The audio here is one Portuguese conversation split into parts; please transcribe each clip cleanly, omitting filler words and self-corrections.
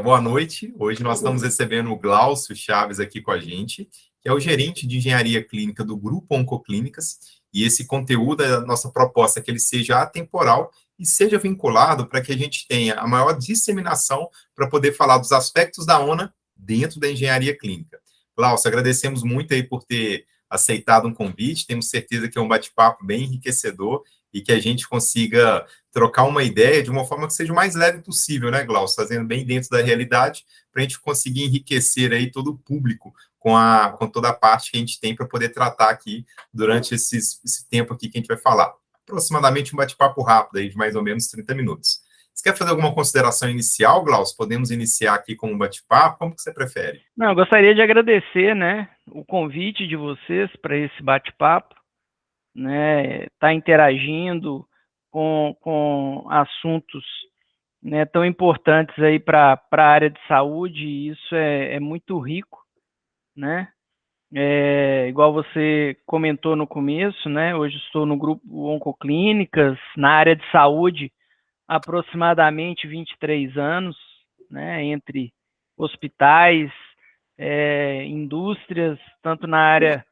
Boa noite. Hoje nós estamos recebendo o Glaucio Chaves aqui com a gente, que é o gerente de engenharia clínica do Grupo Oncoclínicas, e esse conteúdo, a nossa proposta é que ele seja atemporal e seja vinculado para que a gente tenha a maior disseminação para poder falar dos aspectos da ONA dentro da engenharia clínica. Glaucio, agradecemos muito aí por ter aceitado um convite, temos certeza que é um bate-papo bem enriquecedor e que a gente consiga trocar uma ideia de uma forma que seja o mais leve possível, né, Glaucio? Fazendo bem dentro da realidade, para a gente conseguir enriquecer aí todo o público com toda a parte que a gente tem para poder tratar aqui durante esse tempo aqui que a gente vai falar. Aproximadamente um bate-papo rápido aí, de mais ou menos 30 minutos. Você quer fazer alguma consideração inicial, Glaucio? Podemos iniciar aqui com um bate-papo? Como que você prefere? Não, eu gostaria de agradecer, né, o convite de vocês para esse bate-papo, né, tá interagindo com assuntos, né, tão importantes aí para a área de saúde, e isso é muito rico, né? Igual você comentou no começo, né? Hoje estou no grupo Oncoclínicas, na área de saúde, aproximadamente 23 anos, né? Entre hospitais, indústrias, tanto na área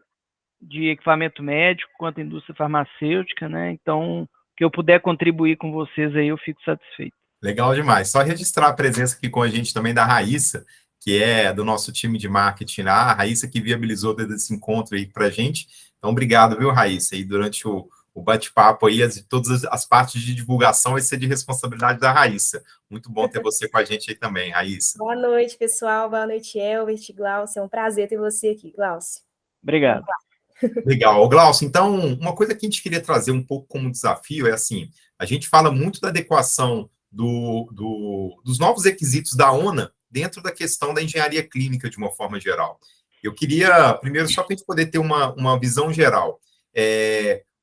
de equipamento médico quanto indústria farmacêutica, né? Então, que eu puder contribuir com vocês aí, eu fico satisfeito. Legal demais. Só registrar a presença aqui com a gente também da Raíssa, que é do nosso time de marketing lá, a Raíssa que viabilizou esse encontro aí para a gente. Então, obrigado, viu, Raíssa? E durante o bate-papo aí, todas as partes de divulgação vai ser de responsabilidade da Raíssa. Muito bom ter você com a gente aí também, Raíssa. Boa noite, pessoal. Boa noite, Elbert, Glaucio. É um prazer ter você aqui, Glaucio. Obrigado. Legal. Glaucio, então, uma coisa que a gente queria trazer um pouco como desafio é assim, a gente fala muito da adequação dos novos requisitos da ONA dentro da questão da engenharia clínica de uma forma geral. Eu queria, primeiro, só para a gente poder ter uma visão geral,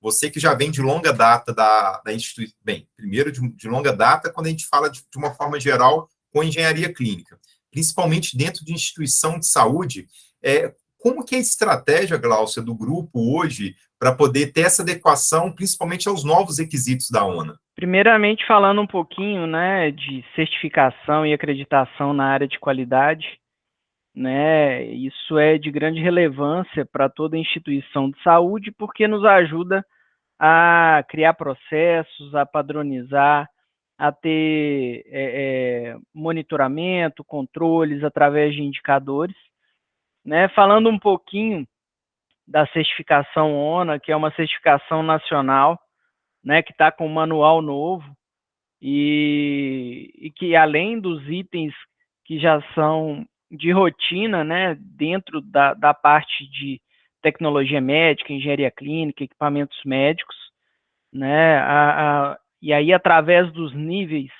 você que já vem de longa data da instituição, bem, primeiro de longa data, quando a gente fala de uma forma geral com engenharia clínica, principalmente dentro de instituição de saúde, como que é a estratégia, Glaucia, do grupo hoje para poder ter essa adequação, principalmente aos novos requisitos da ONA? Primeiramente, falando um pouquinho, né, de certificação e acreditação na área de qualidade, né, isso é de grande relevância para toda instituição de saúde, porque nos ajuda a criar processos, a padronizar, a ter monitoramento, controles através de indicadores, né. Falando um pouquinho da certificação ONA, que é uma certificação nacional, né, que está com um manual novo e que, além dos itens que já são de rotina, né, dentro da parte de tecnologia médica, engenharia clínica, equipamentos médicos, né, e aí através dos níveis,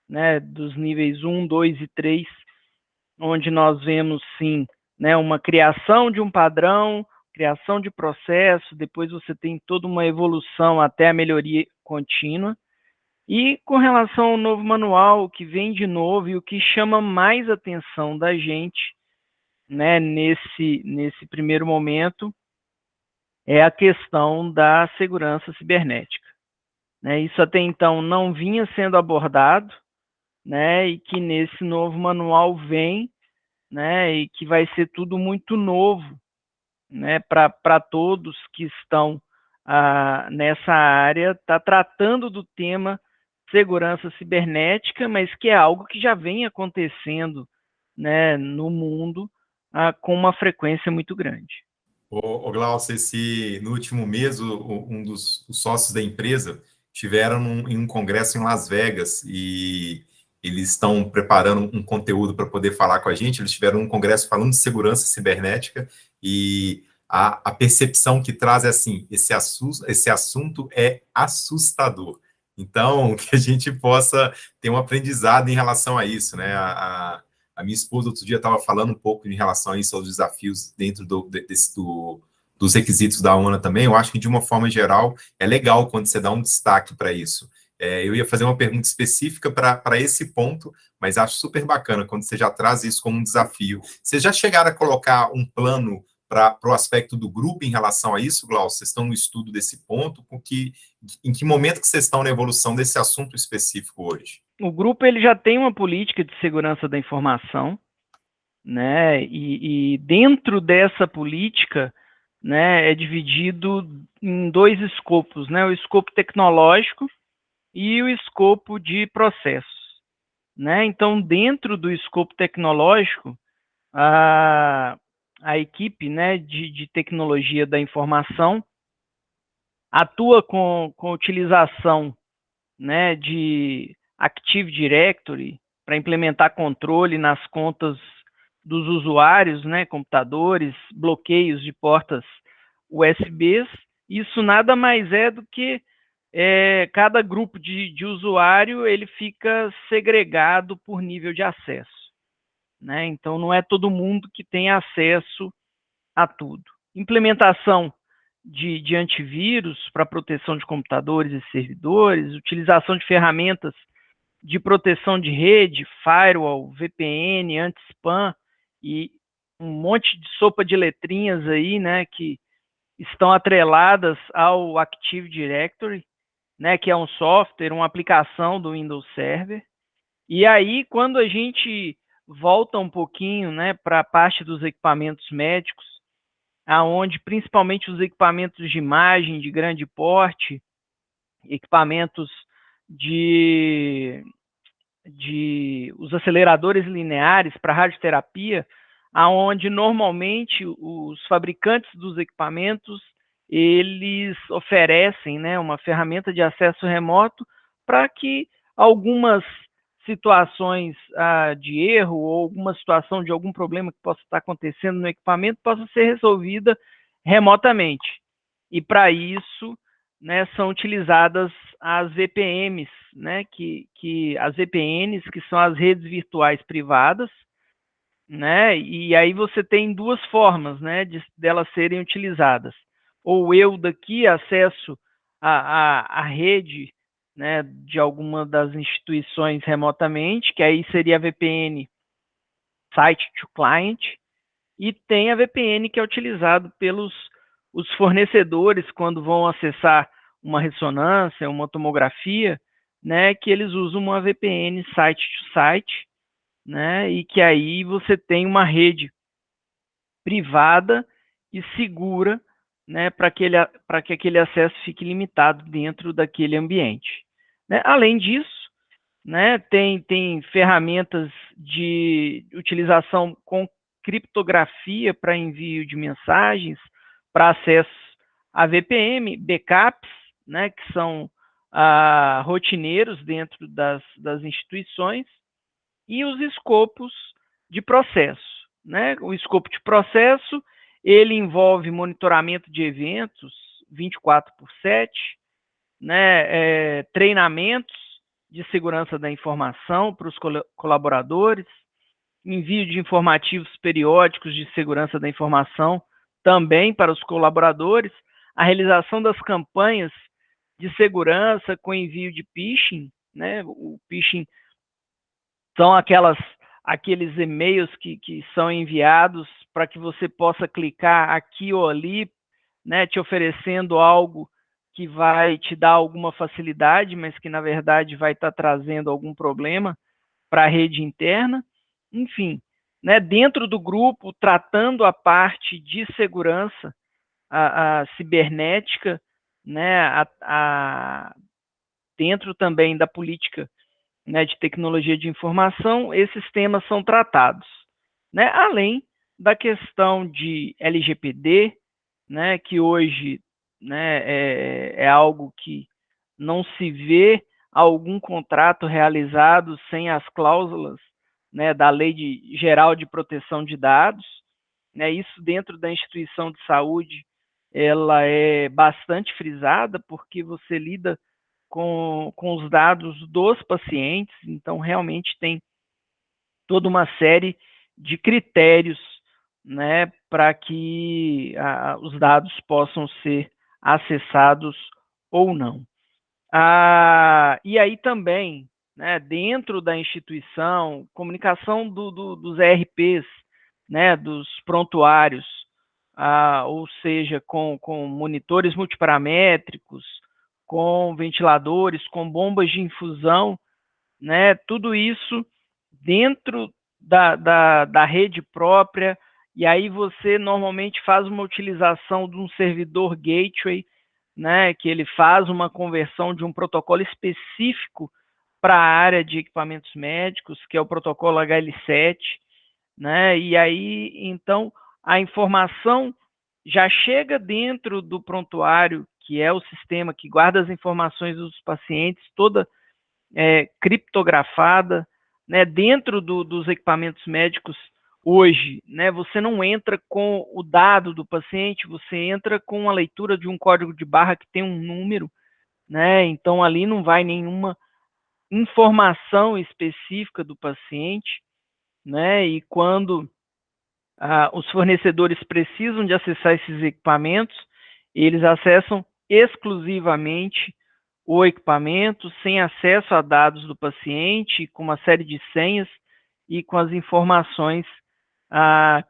né, dos níveis 1, 2 e 3, onde nós vemos, sim, né, uma criação de um padrão, criação de processo, depois você tem toda uma evolução até a melhoria contínua. E com relação ao novo manual, o que vem de novo e o que chama mais atenção da gente, né, nesse primeiro momento, é a questão da segurança cibernética, né? Isso até então não vinha sendo abordado, né, e que nesse novo manual vem, né, e que vai ser tudo muito novo, né, para todos que estão nessa área, está tratando do tema segurança cibernética, mas que é algo que já vem acontecendo, né, no mundo com uma frequência muito grande. Ô Glaucio, no último mês, um dos sócios da empresa estiveram em um congresso em Las Vegas e eles estão preparando um conteúdo para poder falar com a gente. Eles tiveram um congresso falando de segurança cibernética e a percepção que traz é assim, esse assunto é assustador. Então, que a gente possa ter um aprendizado em relação a isso, né? A minha esposa outro dia estava falando um pouco em relação a isso, aos desafios dentro dos requisitos da ONA também. Eu acho que, de uma forma geral, é legal quando você dá um destaque para isso. Eu ia fazer uma pergunta específica para esse ponto, mas acho super bacana quando você já traz isso como um desafio. Vocês já chegaram a colocar um plano para o aspecto do grupo em relação a isso, Glaucio? Vocês estão no estudo desse ponto? Em que momento que vocês estão na evolução desse assunto específico hoje? o grupo ele já tem uma política de segurança da informação, né? E dentro dessa política, né, é dividido em dois escopos, né? O escopo tecnológico e o escopo de processos, né? Então, dentro do escopo tecnológico, a equipe, né, de tecnologia da informação atua com utilização, né, de Active Directory para implementar controle nas contas dos usuários, né, computadores, bloqueios de portas USBs. Isso nada mais é do que cada grupo de usuário ele fica segregado por nível de acesso, né? Então não é todo mundo que tem acesso a tudo. Implementação de antivírus para proteção de computadores e servidores, utilização de ferramentas de proteção de rede, firewall, VPN, anti-spam e um monte de sopa de letrinhas aí, né, que estão atreladas ao Active Directory, né, que é um software, uma aplicação do Windows Server. E aí, quando a gente volta um pouquinho, né, para a parte dos equipamentos médicos, aonde principalmente os equipamentos de imagem de grande porte, equipamentos de os aceleradores lineares para radioterapia, aonde normalmente os fabricantes dos equipamentos eles oferecem, né, uma ferramenta de acesso remoto para que algumas situações de erro ou alguma situação de algum problema que possa estar acontecendo no equipamento possa ser resolvida remotamente. E para isso, né, são utilizadas as VPNs, né, que as VPNs, que são as redes virtuais privadas, né, e aí você tem duas formas, né, delas serem utilizadas. Ou eu daqui acesso à rede, né, de alguma das instituições remotamente, que aí seria a VPN Site to Client, e tem a VPN que é utilizado pelos os fornecedores quando vão acessar uma ressonância, uma tomografia, né, que eles usam uma VPN site to site, né, e que aí você tem uma rede privada e segura, né, para que aquele acesso fique limitado dentro daquele ambiente, né? Além disso, né, tem ferramentas de utilização com criptografia para envio de mensagens, para acesso a VPN, backups, né, que são rotineiros dentro das instituições, e os escopos de processo, né? O escopo de processo, ele envolve monitoramento de eventos 24/7, né, treinamentos de segurança da informação para os colaboradores, envio de informativos periódicos de segurança da informação também para os colaboradores, a realização das campanhas de segurança com envio de phishing, né? O phishing são aqueles e-mails que são enviados para que você possa clicar aqui ou ali, né, te oferecendo algo que vai te dar alguma facilidade, mas que na verdade vai estar trazendo algum problema para a rede interna. Enfim, né, dentro do grupo, tratando a parte de segurança, a cibernética, né, dentro também da política, né, de tecnologia de informação, esses temas são tratados, né, além da questão de LGPD, né, que hoje, né, é algo que não se vê algum contrato realizado sem as cláusulas, né, da Lei Geral de Proteção de Dados, né, isso dentro da instituição de saúde, ela é bastante frisada, porque você lida com os dados dos pacientes, então realmente tem toda uma série de critérios, né, para que os dados possam ser acessados ou não. E aí também, né, dentro da instituição, comunicação dos ERPs, né, dos prontuários, ou seja, com monitores multiparamétricos, com ventiladores, com bombas de infusão, né? Tudo isso dentro da rede própria, e aí você normalmente faz uma utilização de um servidor gateway, né, que ele faz uma conversão de um protocolo específico para a área de equipamentos médicos, que é o protocolo HL7, né, e aí, então, a informação já chega dentro do prontuário, que é o sistema que guarda as informações dos pacientes, toda criptografada, né, dentro dos equipamentos médicos hoje, né, você não entra com o dado do paciente, você entra com a leitura de um código de barra que tem um número, né, então ali não vai nenhuma informação específica do paciente, né, e quando os fornecedores precisam de acessar esses equipamentos, eles acessam exclusivamente o equipamento, sem acesso a dados do paciente, com uma série de senhas e com as informações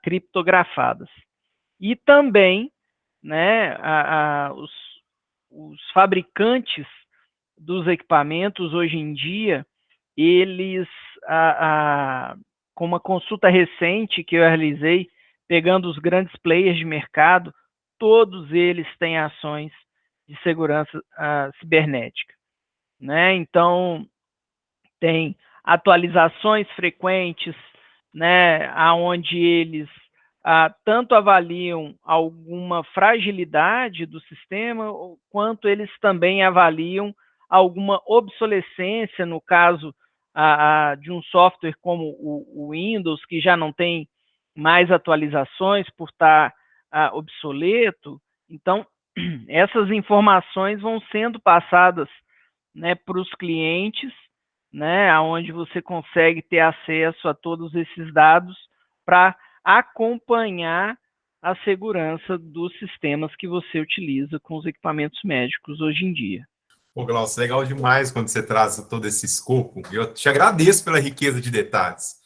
criptografadas. E também, né, os fabricantes dos equipamentos, hoje em dia, eles, com uma consulta recente que eu realizei, pegando os grandes players de mercado, todos eles têm ações de segurança cibernética, né? Então, tem atualizações frequentes, né, aonde eles tanto avaliam alguma fragilidade do sistema, quanto eles também avaliam alguma obsolescência, no caso de um software como o Windows, que já não tem mais atualizações por estar obsoleto. Então, essas informações vão sendo passadas, né, para os clientes, né, onde você consegue ter acesso a todos esses dados para acompanhar a segurança dos sistemas que você utiliza com os equipamentos médicos hoje em dia. Pô, Glaucio, legal demais quando você traz todo esse escopo. Eu te agradeço pela riqueza de detalhes.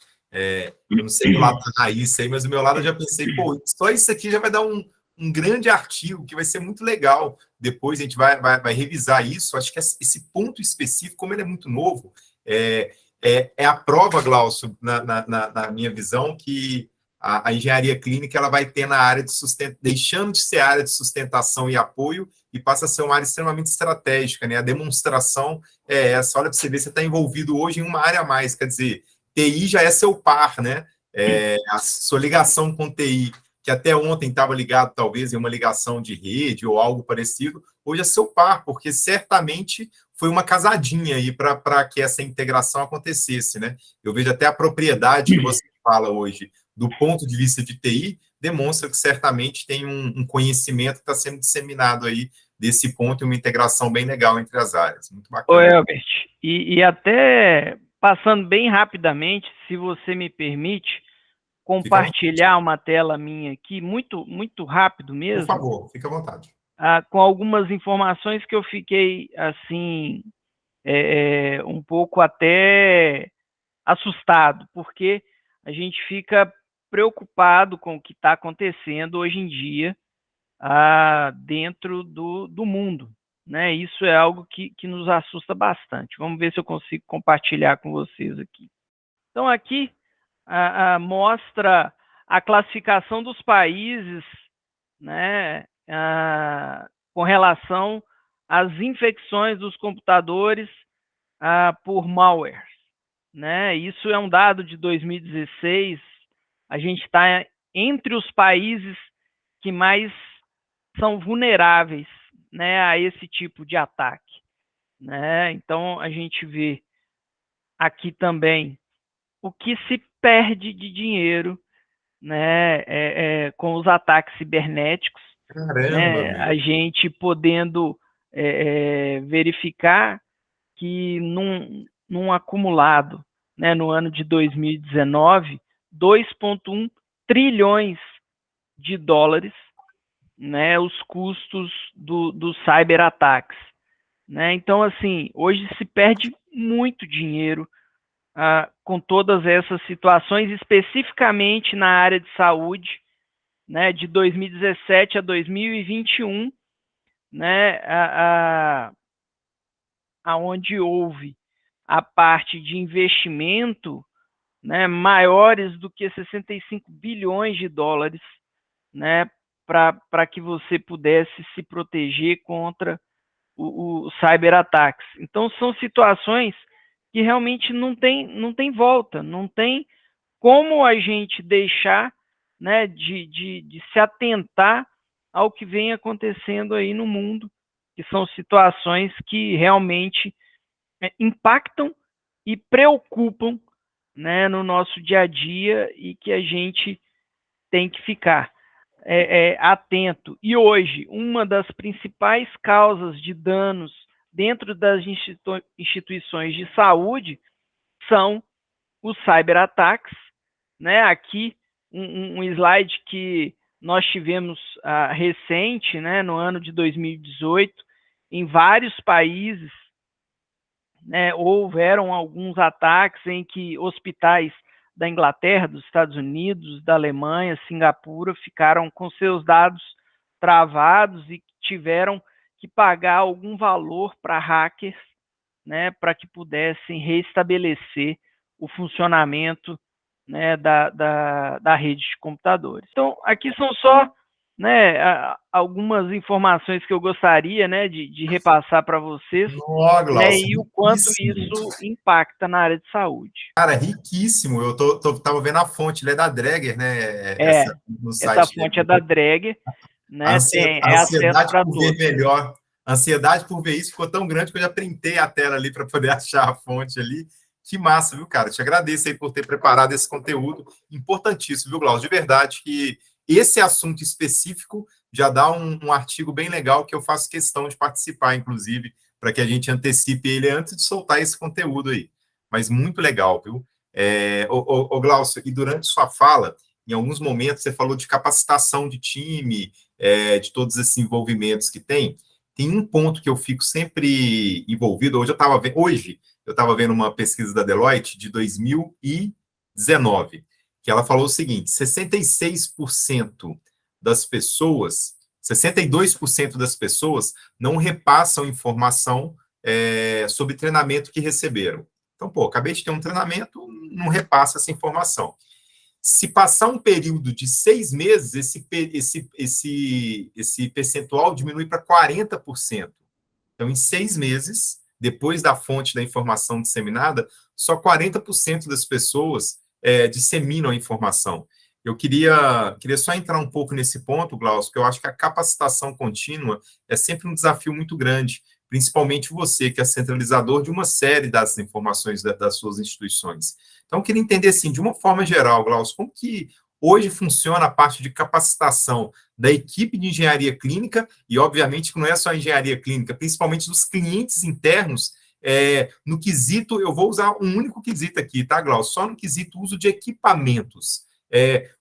Eu não sei do lado da raiz aí, mas do meu lado eu já pensei, pô, só isso aqui já vai dar um grande artigo que vai ser muito legal. Depois a gente vai revisar isso. Acho que esse ponto específico, como ele é muito novo, é a prova, Glaucio, na minha visão, que a engenharia clínica ela vai ter na área de sustentação, deixando de ser área de sustentação e apoio, e passa a ser uma área extremamente estratégica, né? A demonstração é essa. Olha, para você ver, você está envolvido hoje em uma área a mais, quer dizer, TI já é seu par, né? A sua ligação com TI, que até ontem estava ligado, talvez, em uma ligação de rede ou algo parecido, hoje é seu par, porque certamente foi uma casadinha aí para que essa integração acontecesse, né? Eu vejo até a propriedade que você fala hoje, do ponto de vista de TI, demonstra que certamente tem um conhecimento que está sendo disseminado aí desse ponto e uma integração bem legal entre as áreas. Muito bacana. Ô, Elbert, e até passando bem rapidamente, se você me permite, compartilhar uma tela minha aqui, muito, muito rápido mesmo. Por favor, fique à vontade. Com algumas informações que eu fiquei, assim, um pouco até assustado, porque a gente fica preocupado com o que está acontecendo hoje em dia dentro do mundo, né? Isso é algo que nos assusta bastante. Vamos ver se eu consigo compartilhar com vocês aqui. Então, aqui mostra a classificação dos países, né, com relação às infecções dos computadores por malware, né? Isso é um dado de 2016. A gente está entre os países que mais são vulneráveis, né, a esse tipo de ataque, né? Então, a gente vê aqui também o que se perde de dinheiro, né, com os ataques cibernéticos. Caramba, né? A gente podendo verificar que num acumulado, né, no ano de 2019, 2,1 trilhões de dólares, né, os custos dos cyberataques, né? Então, assim, hoje se perde muito dinheiro com todas essas situações, especificamente na área de saúde, né, de 2017 a 2021, né, aonde houve a parte de investimento, né, maiores do que 65 bilhões de dólares, né, para que você pudesse se proteger contra os cyberataques. Então, são situações que realmente não tem volta, não tem como a gente deixar, né, de se atentar ao que vem acontecendo aí no mundo, que são situações que realmente impactam e preocupam, né, no nosso dia a dia e que a gente tem que ficar atento. E hoje, uma das principais causas de danos dentro das instituições de saúde são os cyberataques, né? Aqui um slide que nós tivemos recente, né, no ano de 2018, em vários países, né, houveram alguns ataques em que hospitais da Inglaterra, dos Estados Unidos, da Alemanha, Singapura, ficaram com seus dados travados e tiveram que pagar algum valor para hackers, né, para que pudessem restabelecer o funcionamento, né, da rede de computadores. Então, aqui são só, né, algumas informações que eu gostaria, né, de repassar para vocês, Ó, né, Glaucio, e o quanto riquíssimo. isso impacta na área de saúde. Cara, riquíssimo. Eu tava vendo a fonte, ele é da Dräger, né? No Essa site fonte dele. é da Dräger, né, A é acesso ansiedade para por ver todos. melhor, a ansiedade por ver isso ficou tão grande que eu já printei a tela ali para poder achar a fonte ali. Que massa, viu, cara? Te agradeço aí por ter preparado esse conteúdo importantíssimo, viu, Glaucio? De verdade que esse assunto específico já dá um artigo bem legal que eu faço questão de participar, inclusive, para que a gente antecipe ele antes de soltar esse conteúdo aí. Mas muito legal, viu? Glaucio, e durante sua fala, em alguns momentos você falou de capacitação de time, de todos esses envolvimentos que tem. Tem um ponto que eu fico sempre envolvido. Hoje eu estava vendo uma pesquisa da Deloitte de 2019, que ela falou o seguinte: 66% das pessoas, 62% das pessoas não repassam informação sobre treinamento que receberam. Então, pô, acabei de ter um treinamento, não repassa essa informação. Se passar um período de 6 meses, esse percentual diminui para 40%. Então, em 6 meses, depois da fonte da informação disseminada, só 40% das pessoas disseminam a informação. Eu queria só entrar um pouco nesse ponto, Glaucio, porque eu acho que a capacitação contínua é sempre um desafio muito grande, principalmente você, que é centralizador de uma série das informações das suas instituições. Então, eu queria entender, assim, de uma forma geral, Glaucio, como que hoje funciona a parte de capacitação da equipe de engenharia clínica, e obviamente que não é só a engenharia clínica, principalmente dos clientes internos, no quesito, eu vou usar um único quesito aqui, tá, Glaucio? Só no quesito uso de equipamentos.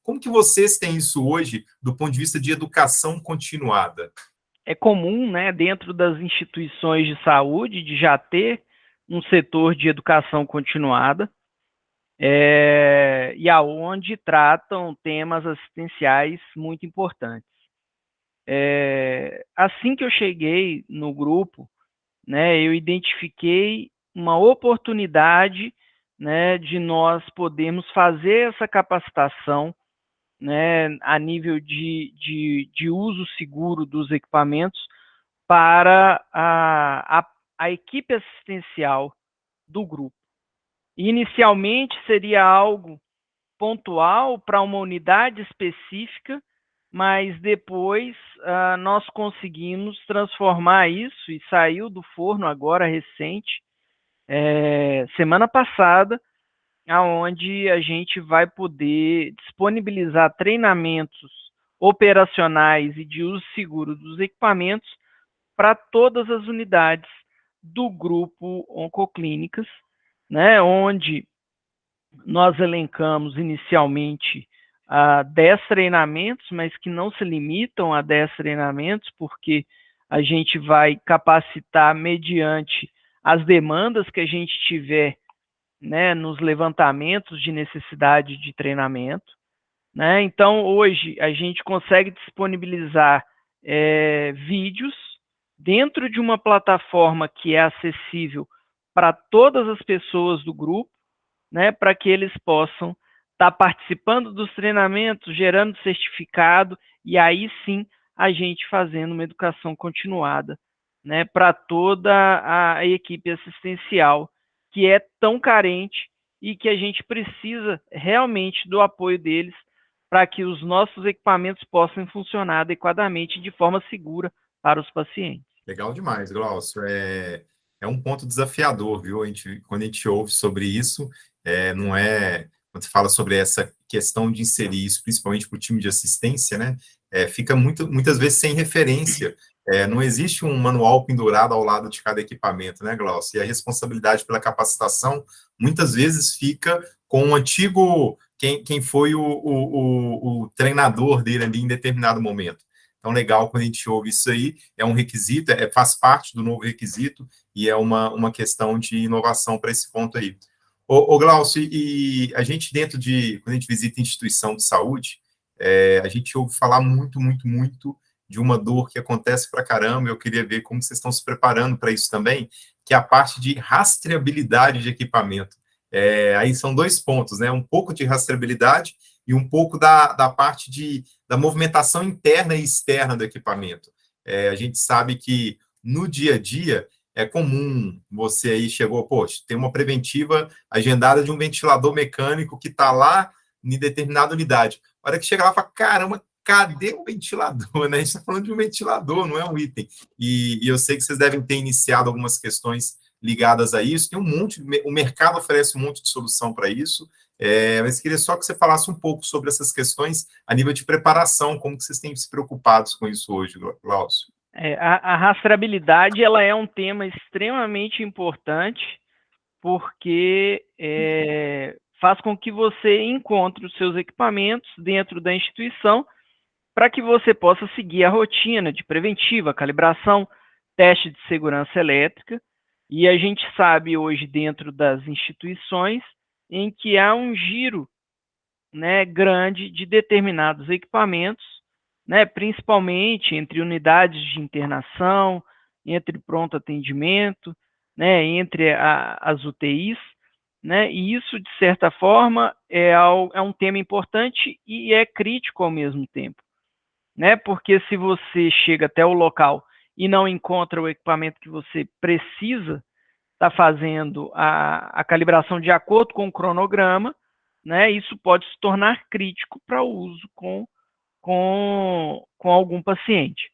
Como que vocês têm isso hoje, do ponto de vista de educação continuada? É comum, né, dentro das instituições de saúde, de já ter um setor de educação continuada, e aonde tratam temas assistenciais muito importantes. Assim que eu cheguei no grupo, né, eu identifiquei uma oportunidade, né, de nós podermos fazer essa capacitação, né, a nível de uso seguro dos equipamentos para a equipe assistencial do grupo. Inicialmente seria algo pontual para uma unidade específica, mas depois nós conseguimos transformar isso e saiu do forno agora recente, semana passada, aonde a gente vai poder disponibilizar treinamentos operacionais e de uso seguro dos equipamentos para todas as unidades do grupo Oncoclínicas, né, onde nós elencamos inicialmente 10 treinamentos, mas que não se limitam a 10 treinamentos, porque a gente vai capacitar mediante as demandas que a gente tiver, né, nos levantamentos de necessidade de treinamento, né? Então, hoje, a gente consegue disponibilizar vídeos dentro de uma plataforma que é acessível para todas as pessoas do grupo, né, para que eles possam estar participando dos treinamentos, gerando certificado, e aí sim a gente fazendo uma educação continuada, né, para toda a equipe assistencial, que é tão carente e que a gente precisa realmente do apoio deles para que os nossos equipamentos possam funcionar adequadamente de forma segura para os pacientes. Legal demais, Glaucio. É um ponto desafiador, viu? Quando a gente ouve sobre isso, não é. Quando você fala sobre essa questão de inserir isso, principalmente para o time de assistência, né? Fica muitas vezes sem referência. Não existe um manual pendurado ao lado de cada equipamento, né, Glaucio? E a responsabilidade pela capacitação muitas vezes fica com o antigo, quem foi o treinador dele ali em determinado momento. Então, legal quando a gente ouve isso aí, é um requisito, faz parte do novo requisito e é uma questão de inovação para esse ponto aí. Ô Glaucio, e a gente quando a gente visita instituição de saúde, a gente ouve falar muito, muito, muito de uma dor que acontece para caramba, eu queria ver como vocês estão se preparando para isso também, que é a parte de rastreabilidade de equipamento. Aí são 2 pontos, né? Um pouco de rastreabilidade e um pouco da parte da movimentação interna e externa do equipamento. A gente sabe que no dia a dia é comum você aí chegou, poxa, tem uma preventiva agendada de um ventilador mecânico que está lá em determinada unidade. A hora que chega lá, fala, caramba, cadê o ventilador? Né? A gente está falando de um ventilador, não é um item. E eu sei que vocês devem ter iniciado algumas questões ligadas a isso. Tem o mercado oferece um monte de solução para isso. Mas queria só que você falasse um pouco sobre essas questões a nível de preparação, como que vocês têm se preocupados com isso hoje, Glaucio? A rastreabilidade ela é um tema extremamente importante, porque faz com que você encontre os seus equipamentos dentro da instituição para que você possa seguir a rotina de preventiva, calibração, teste de segurança elétrica. E a gente sabe hoje dentro das instituições em que há um giro, né, grande de determinados equipamentos, né, principalmente entre unidades de internação, entre pronto atendimento, né, entre as UTIs, né, e isso, de certa forma, é um tema importante e é crítico ao mesmo tempo, né, porque se você chega até o local e não encontra o equipamento que você precisa, está fazendo a calibração de acordo com o cronograma, né, isso pode se tornar crítico para o uso com algum paciente.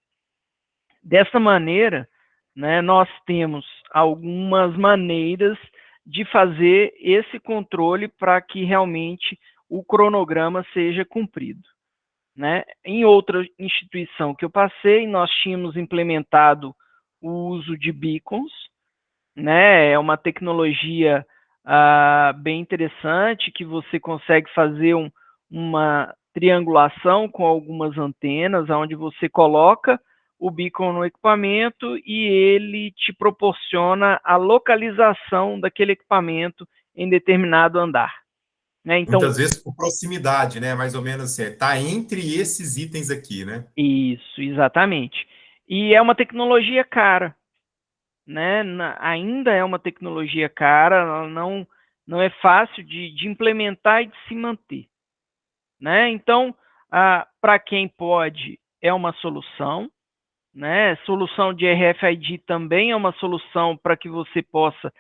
Dessa maneira, né, nós temos algumas maneiras de fazer esse controle para que realmente o cronograma seja cumprido. Né? Em outra instituição que eu passei, nós tínhamos implementado o uso de beacons, né? É uma tecnologia bem interessante que você consegue fazer uma triangulação com algumas antenas, onde você coloca o beacon no equipamento e ele te proporciona a localização daquele equipamento em determinado andar. Né? Então, muitas vezes por proximidade, né? Mais ou menos assim, está entre esses itens aqui, né? Isso, exatamente. E é uma tecnologia cara, né? Ainda é uma tecnologia cara, não é fácil de implementar e de se manter, né? Então, para quem pode, é uma solução, né? Solução de RFID também é uma solução para que você possa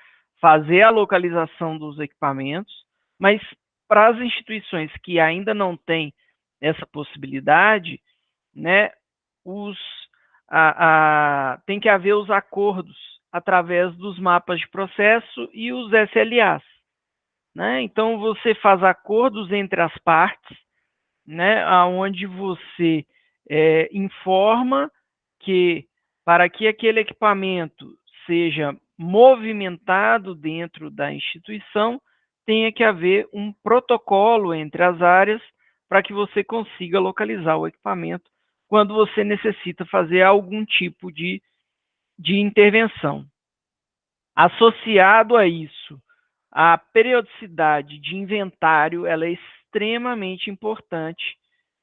fazer a localização dos equipamentos, mas para as instituições que ainda não têm essa possibilidade, né? Tem que haver os acordos através dos mapas de processo e os SLAs. Né? Então, você faz acordos entre as partes, né, onde você informa que, para que aquele equipamento seja movimentado dentro da instituição, tenha que haver um protocolo entre as áreas para que você consiga localizar o equipamento quando você necessita fazer algum tipo de intervenção. Associado a isso, a periodicidade de inventário ela é extremamente importante,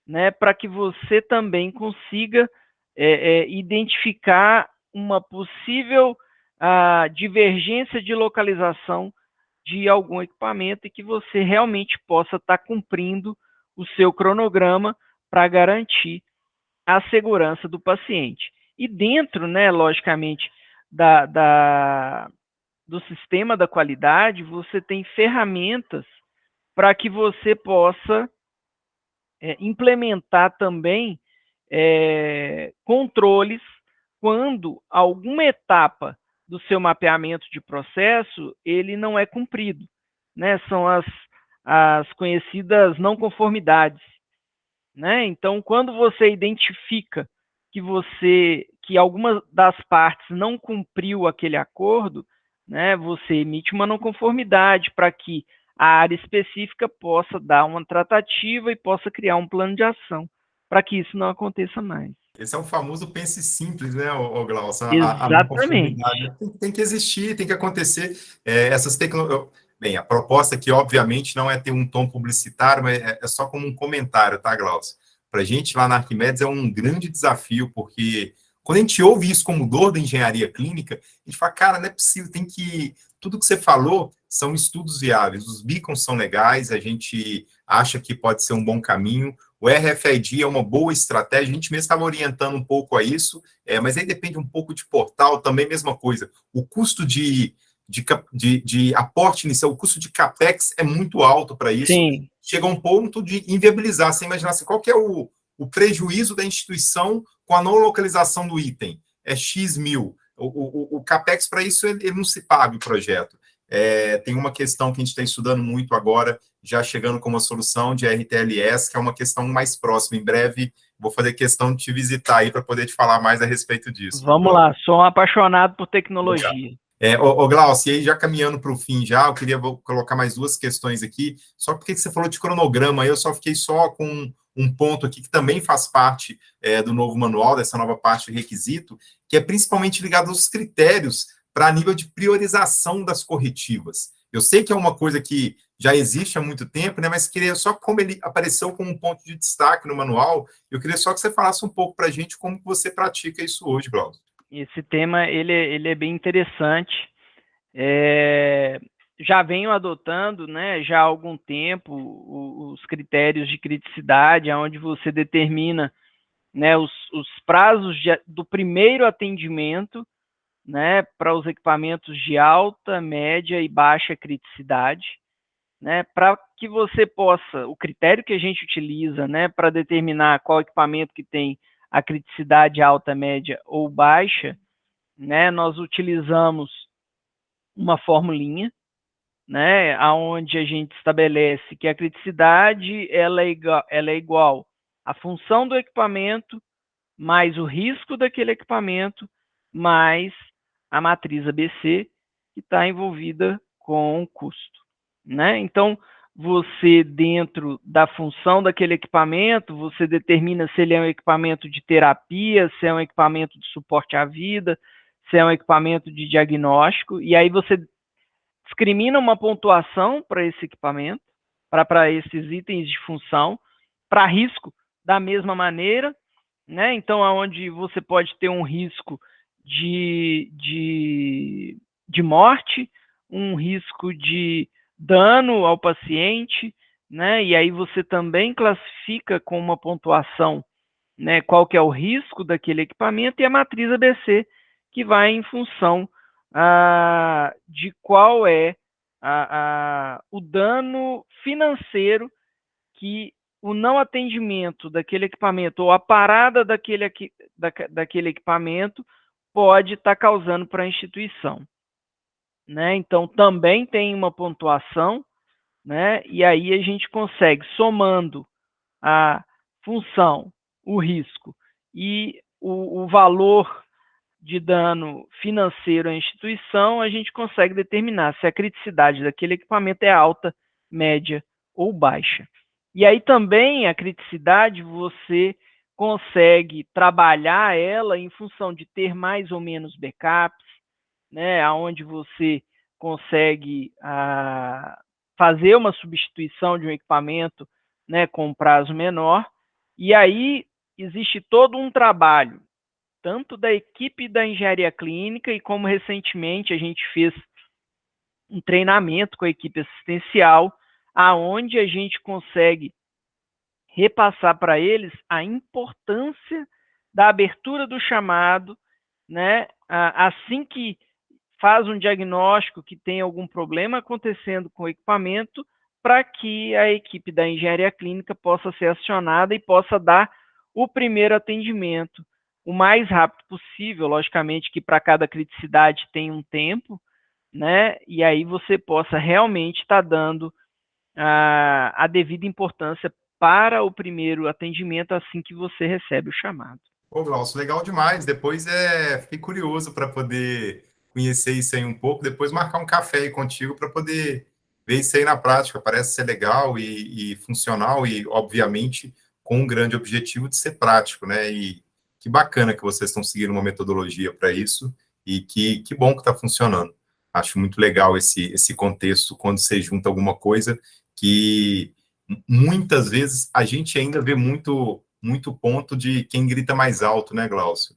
né, para que você também consiga identificar uma possível a divergência de localização de algum equipamento e que você realmente possa estar cumprindo o seu cronograma para garantir a segurança do paciente. E dentro, né, logicamente, do sistema da qualidade, você tem ferramentas para que você possa implementar também controles quando alguma etapa do seu mapeamento de processo ele não é cumprido, né? São as conhecidas não conformidades, né? Então, quando você identifica que alguma das partes não cumpriu aquele acordo, né? Você emite uma não conformidade para que a área específica possa dar uma tratativa e possa criar um plano de ação para que isso não aconteça mais. Esse é o famoso pense simples, né, Glaucio? A não Exatamente. conformidade tem que existir, tem que acontecer. Essas tecnologias. Bem, a proposta aqui, obviamente, não é ter um tom publicitário, mas é só como um comentário, tá, Glaucio? Para a gente lá na Arquimedes é um grande desafio, porque quando a gente ouve isso como dor da engenharia clínica, a gente fala, cara, não é possível, tem que. Tudo que você falou são estudos viáveis, os beacons são legais, a gente acha que pode ser um bom caminho. O RFID é uma boa estratégia, a gente mesmo estava orientando um pouco a isso, mas aí depende um pouco de portal, também mesma coisa. O custo de aporte inicial, o custo de CAPEX é muito alto para isso. Sim. Chega a um ponto de inviabilizar, sem imaginar assim, qual que é o prejuízo da instituição com a não localização do item. É X mil. O CAPEX para isso, ele não se paga o projeto. Tem uma questão que a gente está estudando muito agora, já chegando com uma solução de RTLS, que é uma questão mais próxima. Em breve, vou fazer questão de te visitar aí para poder te falar mais a respeito disso. Vamos lá, sou um apaixonado por tecnologia. Glaucio, e aí já caminhando para o fim já, eu queria colocar mais duas questões aqui, só porque você falou de cronograma, eu só fiquei só com um ponto aqui que também faz parte do novo manual, dessa nova parte de requisito, que é principalmente ligado aos critérios para nível de priorização das corretivas. Eu sei que é uma coisa que já existe há muito tempo, né, mas queria só como ele apareceu como um ponto de destaque no manual, eu queria só que você falasse um pouco para a gente como você pratica isso hoje, Glaucio. Esse tema ele é bem interessante. Já venho adotando, né, já há algum tempo os critérios de criticidade, onde você determina, né, os prazos do primeiro atendimento, né, para os equipamentos de alta, média e baixa criticidade, né, para que você possa, o critério que a gente utiliza, né, para determinar qual equipamento que tem a criticidade alta, média ou baixa, né, nós utilizamos uma formulinha, né, aonde a gente estabelece que a criticidade ela é igual à função do equipamento mais o risco daquele equipamento mais a matriz ABC que está envolvida com o custo, né? Então, você dentro da função daquele equipamento, você determina se ele é um equipamento de terapia, se é um equipamento de suporte à vida, se é um equipamento de diagnóstico, e aí você discrimina uma pontuação para esse equipamento, para esses itens de função, para risco da mesma maneira, né? Então, aonde você pode ter um risco de morte, um risco de dano ao paciente, né? E aí você também classifica com uma pontuação, né, qual que é o risco daquele equipamento, e a matriz ABC, que vai em função de qual é o dano financeiro que o não atendimento daquele equipamento ou a parada daquele equipamento pode estar causando para a instituição, né? Então, também tem uma pontuação, né? E aí a gente consegue, somando a função, o risco e o valor de dano financeiro à instituição, a gente consegue determinar se a criticidade daquele equipamento é alta, média ou baixa. E aí também a criticidade você consegue trabalhar ela em função de ter mais ou menos backups, né, onde você consegue fazer uma substituição de um equipamento, né, com prazo menor, e aí existe todo um trabalho, tanto da equipe da engenharia clínica, e como recentemente a gente fez um treinamento com a equipe assistencial, aonde a gente consegue repassar para eles a importância da abertura do chamado, né? Assim que faz um diagnóstico que tem algum problema acontecendo com o equipamento, para que a equipe da engenharia clínica possa ser acionada e possa dar o primeiro atendimento o mais rápido possível, logicamente que para cada criticidade tem um tempo, né? E aí você possa realmente estar dando a devida importância para o primeiro atendimento assim que você recebe o chamado. Ô, Glaucio, legal demais. Depois fiquei curioso para poder conhecer isso aí um pouco, depois marcar um café aí contigo para poder ver isso aí na prática. Parece ser legal e funcional e, obviamente, com um grande objetivo de ser prático, né? E que bacana que vocês estão seguindo uma metodologia para isso e que bom que está funcionando. Acho muito legal esse contexto quando você junta alguma coisa que muitas vezes a gente ainda vê muito ponto de quem grita mais alto, né, Glaucio?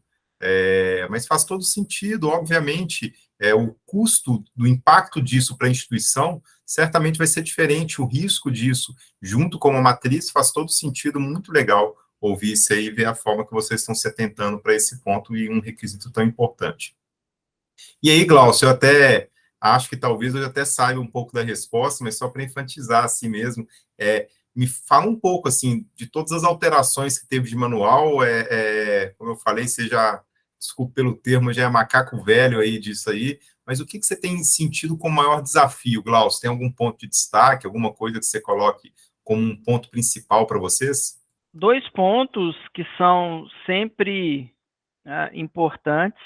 Mas faz todo sentido, obviamente, o custo do impacto disso para a instituição certamente vai ser diferente, o risco disso, junto com uma matriz, faz todo sentido, muito legal ouvir isso aí e ver a forma que vocês estão se atentando para esse ponto e um requisito tão importante. E aí, Glaucio, eu até acho que talvez eu até saiba um pouco da resposta, mas só para enfatizar assim mesmo, me fala um pouco, assim, de todas as alterações que teve de manual, como eu falei, você já, desculpe pelo termo, já é macaco velho aí disso aí, mas o que você tem sentido como maior desafio, Glaucio? Tem algum ponto de destaque, alguma coisa que você coloque como um ponto principal para vocês? 2 pontos que são sempre importantes,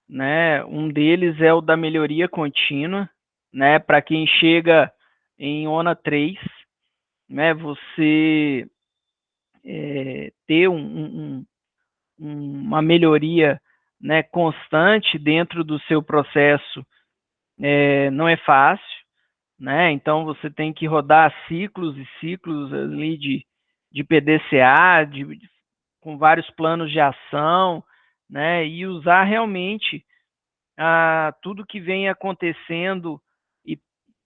né? Um deles é o da melhoria contínua, né? Para quem chega em ONA 3, né? Você ter uma melhoria, né, constante dentro do seu processo não é fácil, né? Então você tem que rodar ciclos e ciclos ali de PDCA, com vários planos de ação, né? E usar realmente tudo que vem acontecendo e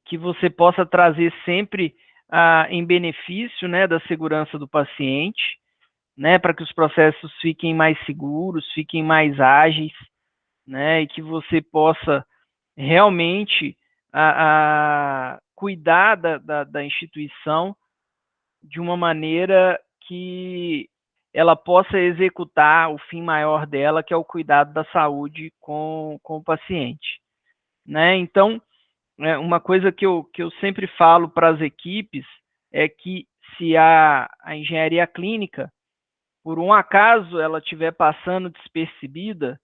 que você possa trazer sempre em benefício, né, da segurança do paciente, né, para que os processos fiquem mais seguros, fiquem mais ágeis, né, e que você possa realmente cuidar da instituição de uma maneira que ela possa executar o fim maior dela, que é o cuidado da saúde com o paciente, né? Então, uma coisa que eu sempre falo para as equipes é que se a engenharia clínica, por um acaso, ela estiver passando despercebida,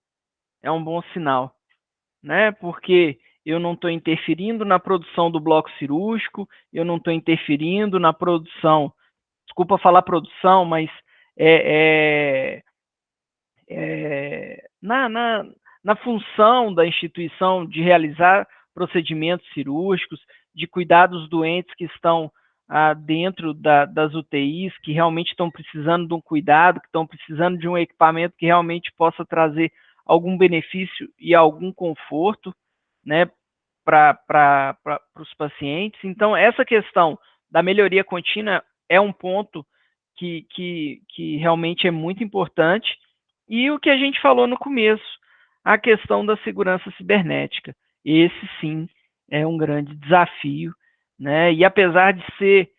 é um bom sinal, né? Porque eu não estou interferindo na produção do bloco cirúrgico, eu não estou interferindo na produção, desculpa falar produção, mas na função da instituição de realizar procedimentos cirúrgicos, de cuidar dos doentes que estão dentro das UTIs, que realmente estão precisando de um cuidado, que estão precisando de um equipamento que realmente possa trazer algum benefício e algum conforto, né, para os pacientes. Então, essa questão da melhoria contínua é um ponto que realmente é muito importante. E o que a gente falou no começo, a questão da segurança cibernética. Esse, sim, é um grande desafio, né? E apesar de ser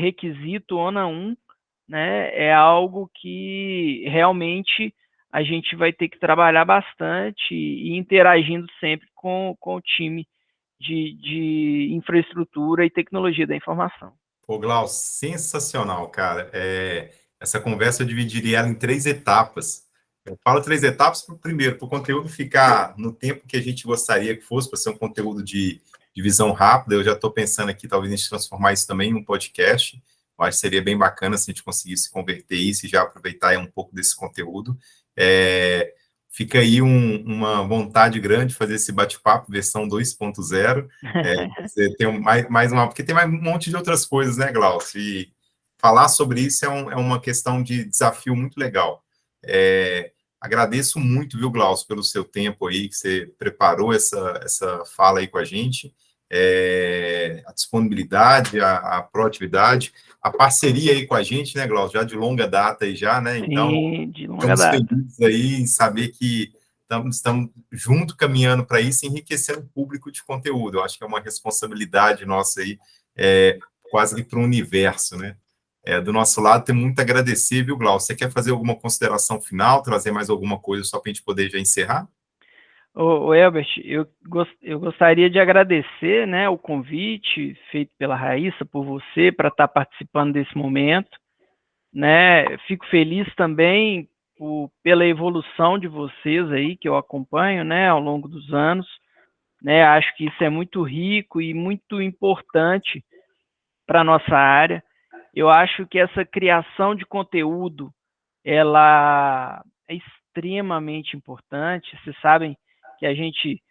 requisito ONA 1, né, é algo que realmente a gente vai ter que trabalhar bastante e interagindo sempre com o time de infraestrutura e tecnologia da informação. Ô, Glaucio, sensacional, cara. Essa conversa eu dividiria ela em 3 etapas. Eu falo 3 etapas, primeiro, para o conteúdo ficar no tempo que a gente gostaria que fosse, para ser um conteúdo de visão rápida. Eu já estou pensando aqui, talvez, a gente transformar isso também em um podcast. Eu acho que seria bem bacana se a gente conseguisse converter isso e já aproveitar um pouco desse conteúdo. Fica aí uma vontade grande de fazer esse bate-papo, versão 2.0. Você tem mais uma, porque tem mais um monte de outras coisas, né, Glaucio? E falar sobre isso é uma questão de desafio muito legal. Agradeço muito, viu, Glaucio, pelo seu tempo aí, que você preparou essa fala aí com a gente, a disponibilidade, a proatividade, a parceria aí com a gente, né, Glaucio, já de longa data aí já, né, então, Sim, de longa estamos data. felizes aí em saber que estamos junto caminhando para isso, enriquecendo o público de conteúdo. Eu acho que é uma responsabilidade nossa aí, quase que para o universo, né? Do nosso lado, tem muito a agradecer, viu, Glaucio? Você quer fazer alguma consideração final, trazer mais alguma coisa só para a gente poder já encerrar? Ô Elbert, eu gostaria de agradecer, né, o convite feito pela Raíssa, por você, para estar participando desse momento, né? Fico feliz também pela evolução de vocês aí, que eu acompanho, né, ao longo dos anos, né? Acho que isso é muito rico e muito importante para a nossa área. Eu acho que essa criação de conteúdo, ela é extremamente importante. Vocês sabem que a gente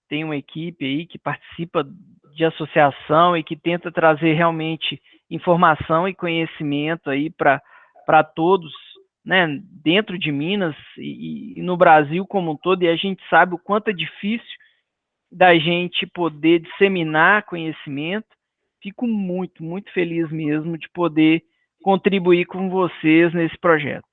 tem uma equipe aí que participa de associação e que tenta trazer realmente informação e conhecimento aí para todos, né, dentro de Minas e no Brasil como um todo, e a gente sabe o quanto é difícil da gente poder disseminar conhecimento. Fico muito, muito feliz mesmo de poder contribuir com vocês nesse projeto.